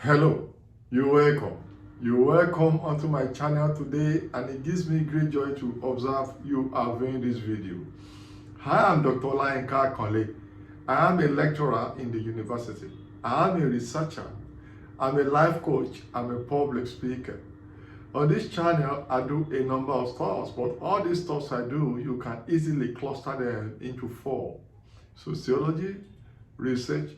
Hello, you're welcome. You're welcome onto my channel today, and it gives me great joy to observe you are viewing this video. Hi, I'm Dr. Olayinka Akanle. I am a lecturer in the university. I am a researcher. I'm a life coach. I'm a public speaker. On this channel, I do a number of stuff, but all these stuff I do, you can easily cluster them into four: sociology, research,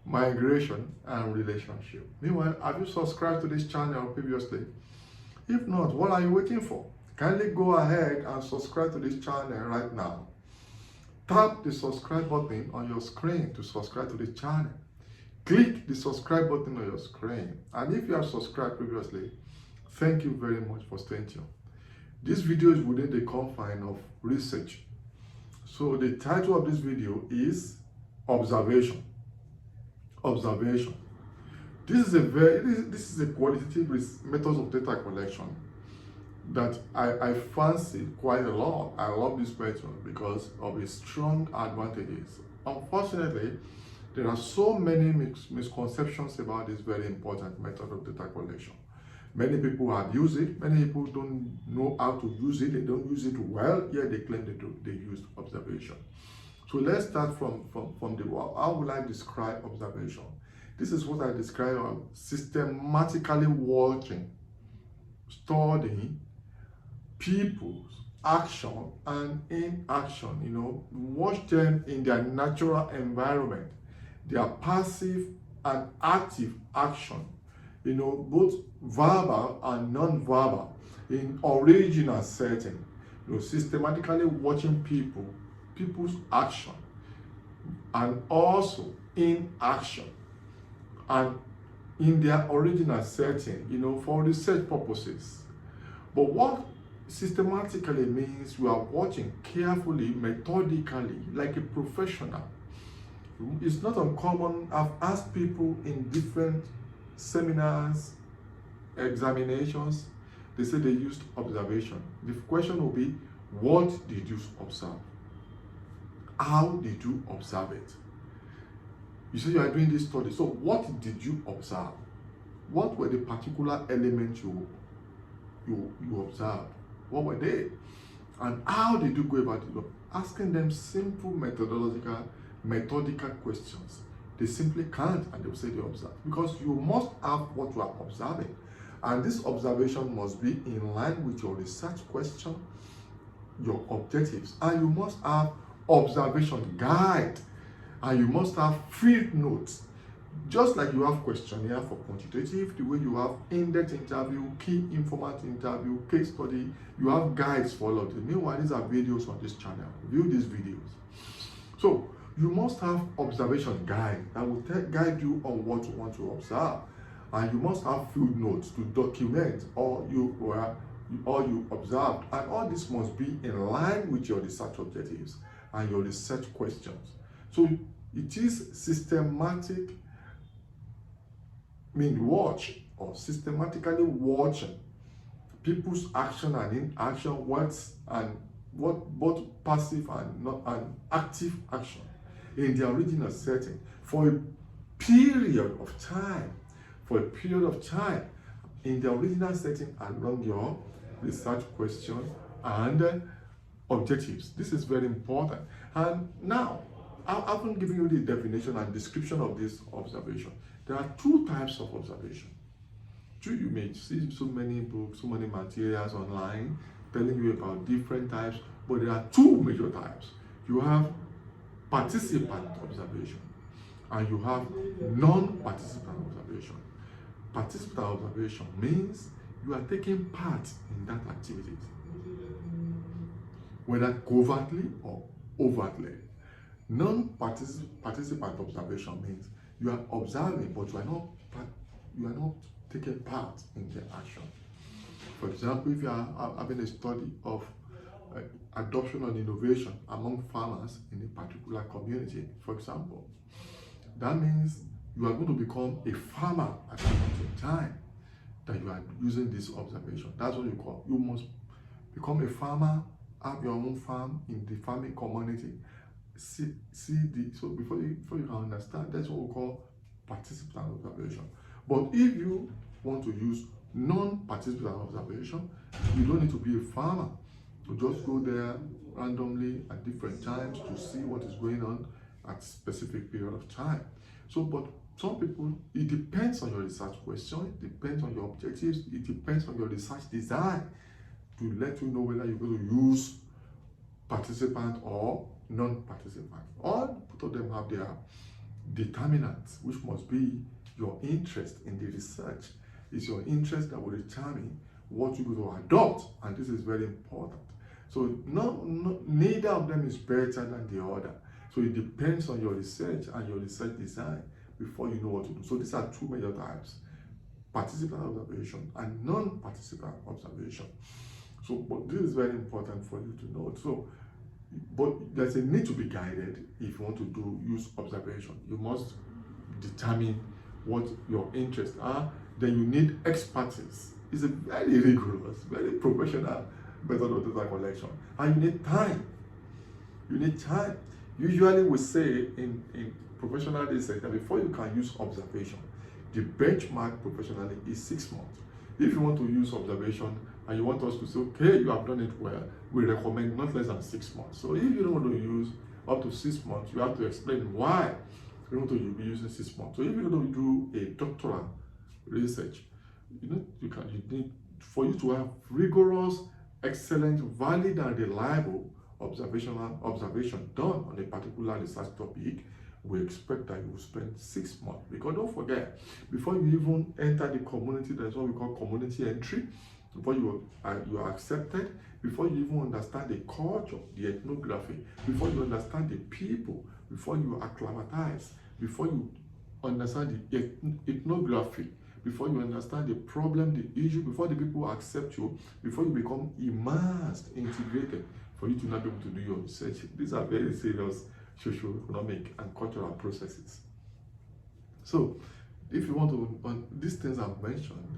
migration, and relationship. Meanwhile, have you subscribed to this channel previously? If not, what are you waiting for? Kindly go ahead and subscribe to this channel right now. Tap the subscribe button on your screen to subscribe to this channel. Click the subscribe button on your screen. And if you have subscribed previously, thank you very much for staying tuned. This video is within the confine of research. So the title of this video is Observation. Observation. This is a qualitative method of data collection that I fancy quite a lot. I love this method because of its strong advantages. Unfortunately, there are so many misconceptions about this very important method of data collection. Many people abuse it. Many people don't know how to use it. They don't use it well, yet they claim they do. They use observation. So let's start from the how will I describe observation? This is what I describe as systematically watching, studying people's action and inaction. Watch them in their natural environment, their passive and active action, both verbal and non-verbal, in original setting. Systematically watching people's action and also inaction and in their original setting, for research purposes. But what systematically means you are watching carefully, methodically, like a professional. It's not uncommon. I've asked people in different seminars, examinations, they say they used observation. The question will be, what did you observe? How did you observe it? You say you are doing this study. So what did you observe? What were the particular elements you observed? What were they? And how did you go about it? Asking them simple methodical questions. They simply can't, and they will say they observe. Because you must have what you are observing. And this observation must be in line with your research question, your objectives. And you must have observation guide, and you must have field notes, just like you have questionnaire for quantitative, the way you have in-depth interview, key informant interview, case study. You have guides for all of them. Meanwhile, these are videos on this channel. View these videos. So you must have observation guide that will guide you on what you want to observe, and you must have field notes to document all you observed, and all this must be in line with your research objectives and your research questions. So it is systematic, watch or systematically watching people's action and inaction, both passive and active action in the original setting for a period of time. In the original setting along your research question and objectives. This is very important. And now, I haven't given you the definition and description of this observation. There are two types of observation. You may see so many books, so many materials online telling you about different types, but there are two major types. You have participant observation and you have non-participant observation. Participant observation means you are taking part in that activity, whether covertly or overtly. Non-participant observation means you are observing, but you are not taking part in the action. For example, if you are having a study of adoption and innovation among farmers in a particular community, for example, that means you are going to become a farmer at a point in time that you are using this observation. That's what you call. You must become a farmer, have your own farm in the farming community. So before you can understand, that's what we call participant observation. But if you want to use non-participant observation, you don't need to be a farmer. You just go there randomly at different times to see what is going on at specific period of time. So, but some people, it depends on your research question, it depends on your objectives, it depends on your research design to let you know whether you're going to use participant or non-participant. All both of them have their determinants, which must be your interest in the research. It's your interest that will determine what you're going to adopt, and this is very important. So neither of them is better than the other. So it depends on your research and your research design before you know what to do. So these are two major types: participant observation and non-participant observation. So, but this is very important for you to know. So, but there's a need to be guided if you want to use observation. You must determine what your interests are. Then you need expertise. It's a very rigorous, very professional method of data collection. And you need time. You need time. Usually we say in professional research that before you can use observation, the benchmark professionally is 6 months. If you want to use observation and you want us to say, okay, you have done it well, we recommend not less than 6 months. So if you don't want to use up to 6 months, you have to explain why you want to be using 6 months. So if you're going to do a doctoral research, you need for you to have rigorous, excellent, valid, and reliable observation done on a particular research topic. We expect that you will spend 6 months. Because don't forget, before you even enter the community, there's what we call community entry. Before you are accepted, before you even understand the culture, the ethnography, before you understand the people, before you acclimatize, before you understand the ethnography, before you understand the problem, the issue, before the people accept you, before you become immersed, integrated, for you to not be able to do your research. These are very serious socio-economic and cultural processes. So, if you want to, on these things I've mentioned,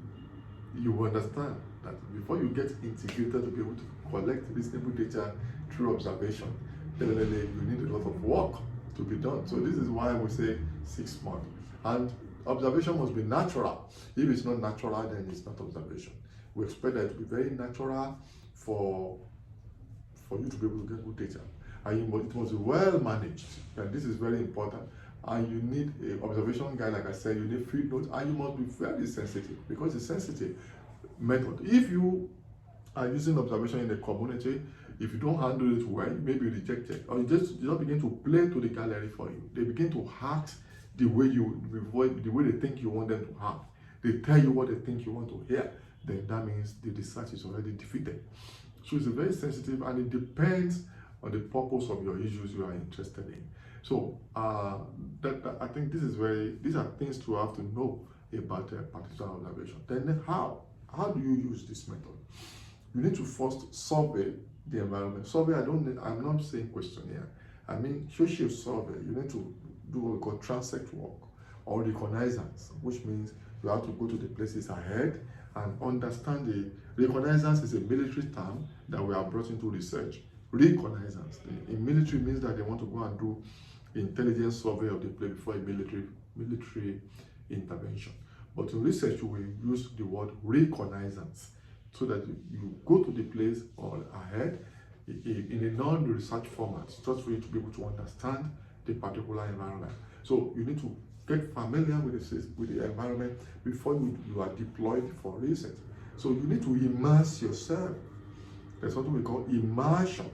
you will understand that before you get integrated to be able to collect reasonable data through observation, you need a lot of work to be done. So this is why we say 6 months. And observation must be natural. If it's not natural, then it's not observation. We expect that to be very natural for you to be able to get good data. And it must be well managed. And this is very important. And you need an observation guide, like I said, you need field notes, and you must be very sensitive, because it's sensitive method. If you are using observation in the community, if you don't handle it well, you may be rejected, or you just begin to play to the gallery for you. They begin to act the way they think you want them to have. They tell you what they think you want to hear. Then that means the research is already defeated. So it's very sensitive, and it depends on the purpose of your issues you are interested in. So I think these are things to have to know about particular observation. Then how do you use this method? You need to first survey the environment. Survey, I'm not saying questionnaire. I mean social survey. You need to do what we call transect work or reconnaissance, which means you have to go to the places ahead and understand reconnaissance is a military term that we have brought into research. Reconnaissance in military means that they want to go and do intelligence survey of the place before a military intervention. But in research, you will use the word reconnaissance, so that you go to the place or ahead in a non-research format, just for you to be able to understand the particular environment. So you need to get familiar with the environment before you are deployed for research. So you need to immerse yourself. There's something we call immersion.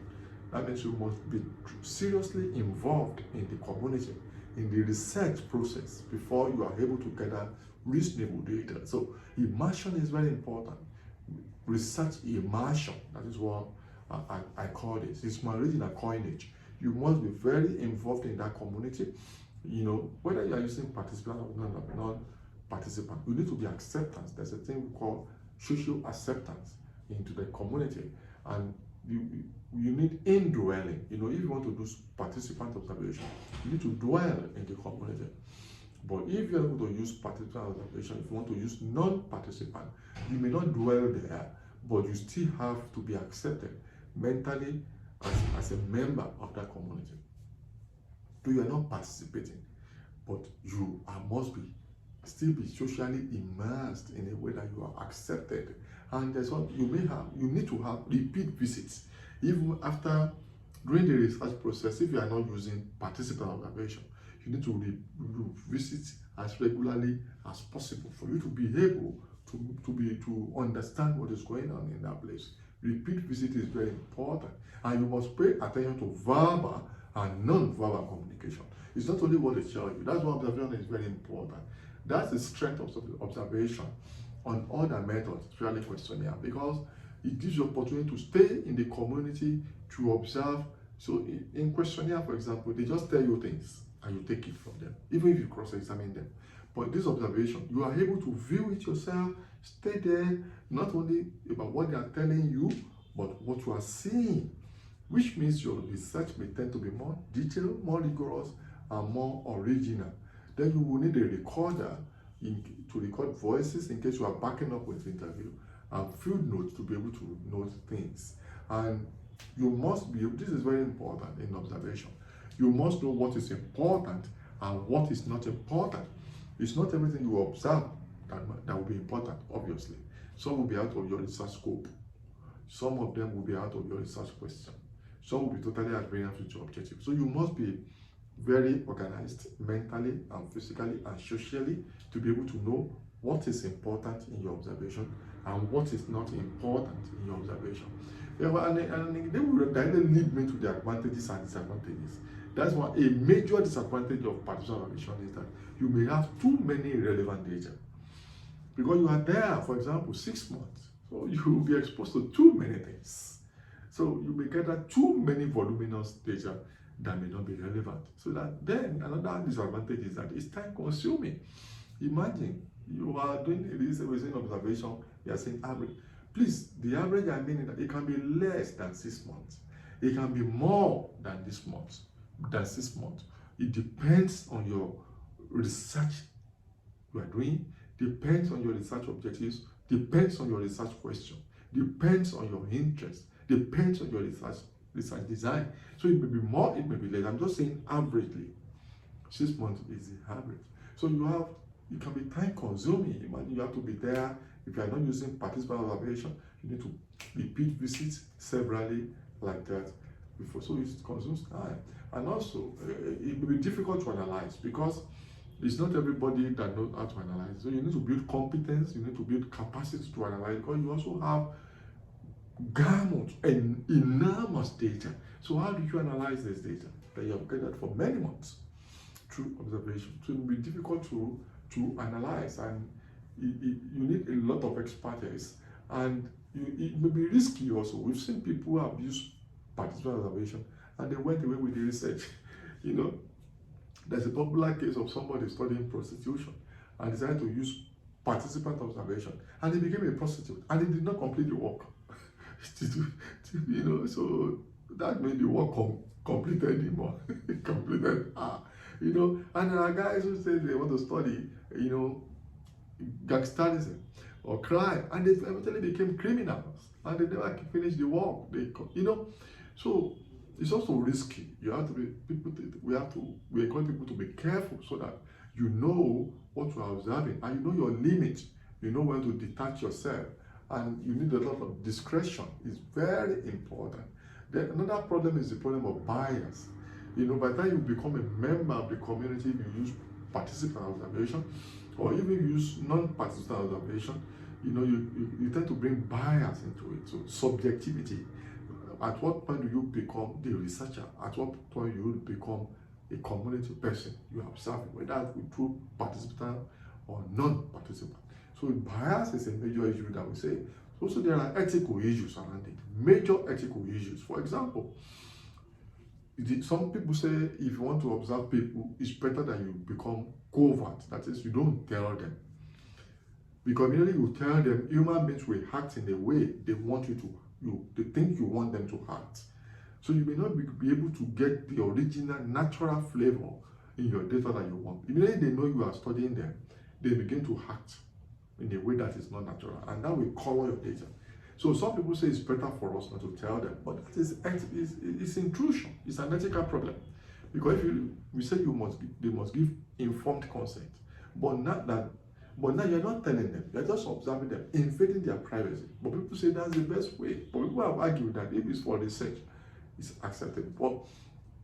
That means you must be seriously involved in the community, in the research process, before you are able to gather reasonable data. So immersion is very important. Research immersion, that is what I call this. It's my original coinage. You must be very involved in that community. You know, whether you are using participant or non-participant, you need to be acceptance. There's a thing we call social acceptance into the community, and you need indwelling. You know, if you want to do participant observation, you need to dwell in the community. But if you're able to use participant observation, if you want to use non-participant, you may not dwell there, but you still have to be accepted mentally as a member of that community. So you are not participating, but you must be still be socially immersed in a way that you are accepted. And there's what you need to have repeat visits. Even after during the research process, if you are not using participant observation, you need to visit as regularly as possible for you to be able to understand what is going on in that place. Repeat visit is very important, and you must pay attention to verbal and non-verbal communication. It's not only what they tell you. That's why observation is very important. That's the strength of observation on other methods, especially questionnaire, because it gives you opportunity to stay in the community to observe. So in questionnaire, for example, they just tell you things and you take it from them, even if you cross-examine them. But this observation, you are able to view it yourself, stay there, not only about what they are telling you, but what you are seeing, which means your research may tend to be more detailed, more rigorous, and more original. Then you will need a recorder to record voices in case you are backing up with interview, and field notes to be able to note things. And you must be, this is very important in observation, you must know what is important and what is not important. It's not everything you observe that will be important, obviously. Some will be out of your research scope. Some of them will be out of your research question. Some will be totally at variance with your objective. So you must be very organized mentally and physically and socially to be able to know what is important in your observation and what is not important in your observation. Yeah, and they will directly lead me to the advantages and disadvantages. That's why a major disadvantage of participant observation is that you may have too many relevant data. Because you are there, for example, 6 months, so you will be exposed to too many things. So you may gather too many voluminous data that may not be relevant. So that then another disadvantage is that it's time consuming. Imagine you are doing this within observation, you are saying average. Please, the average I mean that it can be less than 6 months. It can be more than this month, than 6 months. It depends on your research you are doing, depends on your research objectives, depends on your research question, depends on your interest, depends on your research design. So it may be more, it may be less. I'm just saying averagely. 6 months is the average. So it can be time consuming. You have to be there. If you are not using participant observation, you need to repeat visits severally like that before. So it consumes time. And also, it may be difficult to analyze because it's not everybody that knows how to analyze. So you need to build competence, you need to build capacity to analyze, because you also have gamut and enormous data. So how do you analyze this data that you have gathered for many months through observation? So it will be difficult to analyze, and you need a lot of expertise, and it may be risky also. We've seen people who have used participant observation and they went away with the research. There's a popular case of somebody studying prostitution and decided to use participant observation, and he became a prostitute, and he did not complete the work. So that made the work completed him more. Completed and there are guys who say they want to study gangsterism or crime, and they eventually became criminals, and they never finished the work. So it's also risky. We encourage people to be careful so that you know what you are observing and you know your limits. You know when to detach yourself, and you need a lot of discretion. It's very important. Then another problem is the problem of bias. By the time you become a member of the community, you use participant observation, or even use non-participant observation, you tend to bring bias into it. So subjectivity. At what point do you become the researcher? At what point do you become a community person? You observe whether through participant or non-participant. So bias is a major issue that we say. Also, there are ethical issues around it. Major ethical issues. For example, some people say if you want to observe people, it's better that you become covert. That is, you don't tell them. Because immediately you tell them, human beings will act in the way they want you to. They think you want them to act. So you may not be able to get the original natural flavor in your data that you want. Immediately they know you are studying them, they begin to act in a way that is not natural, and that will color your data. So some people say it's better for us not to tell them, but that is intrusion. It's an ethical problem, because if we say they must give informed consent, But not that. But now you're not telling them. You're just observing them, invading their privacy. But people say that's the best way. But people have argued that if it's for research, it's acceptable. But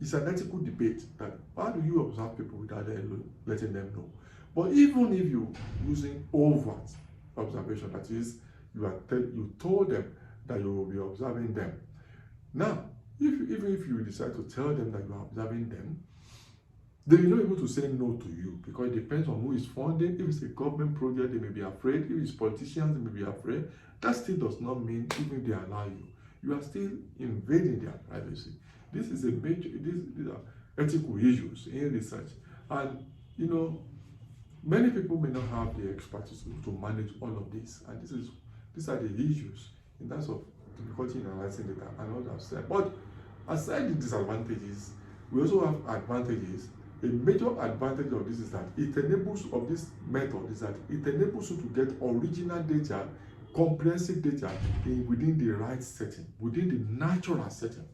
it's an ethical debate that how do you observe people without letting them know? But even if you're using overt observation, that is, you told them that you will be observing them. Now, even if you decide to tell them that you are observing them, they will not be able to say no to you because it depends on who is funding. If it's a government project, they may be afraid. If it's politicians, they may be afraid. That still does not mean even if they allow you, you are still invading their privacy. This is a major, these are ethical issues in research. And, you know, many people may not have the expertise to manage all of this. And these are the issues in terms of difficulty in analyzing data and all that I've said. But aside the disadvantages, we also have advantages. A major advantage of this is that it enables you to get original data, comprehensive data within the right setting, within the natural setting.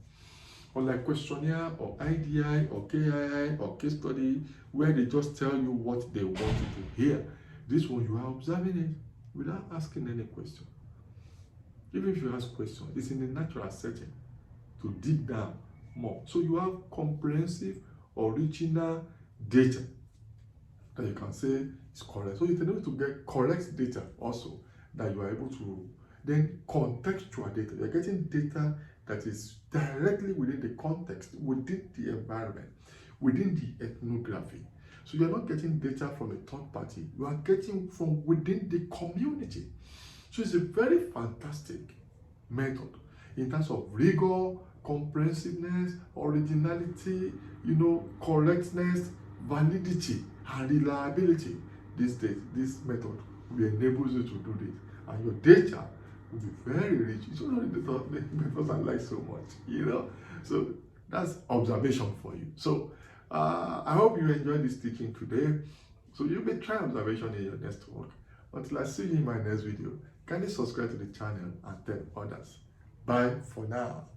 Unlike questionnaire or IDI or KII or case study, where they just tell you what they want you to hear. This one, you are observing it without asking any question. Even if you ask questions, it's in the natural setting to dig down more. So you have comprehensive, original data that you can say is correct. So you're able to get correct data also that you are able to then contextual data. You're getting data that is directly within the context, within the environment, within the ethnography. So you're not getting data from a third party, you are getting from within the community. So it's a very fantastic method in terms of rigor, comprehensiveness, originality, correctness, validity, and reliability. This method will enable you to do this, and your data will be very rich. It's only the methods I like so much, So that's observation for you. So I hope you enjoyed this teaching today. So you may try observation in your next work. Until I see you in my next video, kindly subscribe to the channel and tell others. Bye for now.